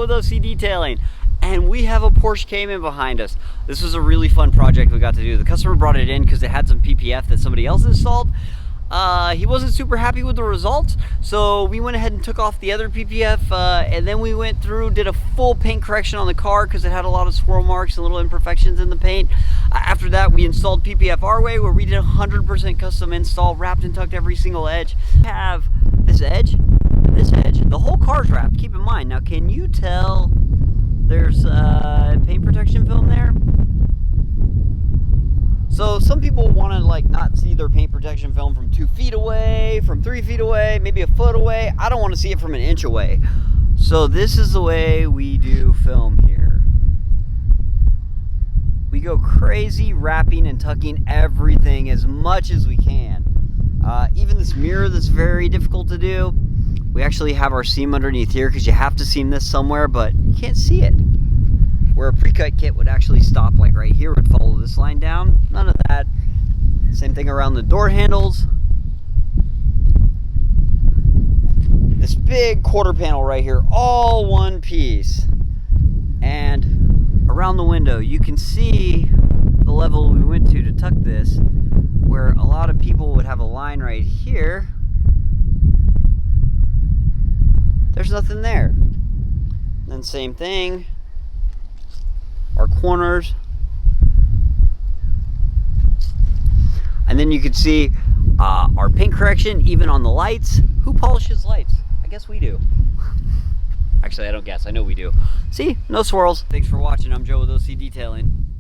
with OC Detailing, and we have a Porsche Cayman behind us. This was a really fun project we got to do. The customer brought it in because it had some PPF that somebody else installed. He wasn't super happy with the results, so we went ahead and took off the other PPF, and then we went through, did a full paint correction on the car because it had a lot of swirl marks and little imperfections in the paint. After that, we installed PPF our way, where we did 100% custom install, wrapped and tucked every single edge. We have this edge and this edge. The whole car's wrapped, keep in mind. Now, can you tell there's paint protection film there? So some people want to like not see their paint protection film from 2 feet away, from 3 feet away, maybe a foot away. I don't want to see it from an inch away. So this is the way we do film here. We go crazy wrapping and tucking everything as much as we can. Even this mirror that's very difficult to do. We actually have our seam underneath here because you have to seam this somewhere, but you can't see it. Where a pre-cut kit would actually stop, like right here, would follow this line down. None of that. Same thing around the door handles. This big quarter panel right here, all one piece. And around the window, you can see the level we went to tuck this, where a lot of people would have a line right here. There's nothing there. And then same thing. Our corners, and then you can see our paint correction even on the lights. Who polishes lights? I guess we do. Actually, I don't guess, I know we do. See, no swirls. Thanks for watching. I'm Joe with OC Detailing.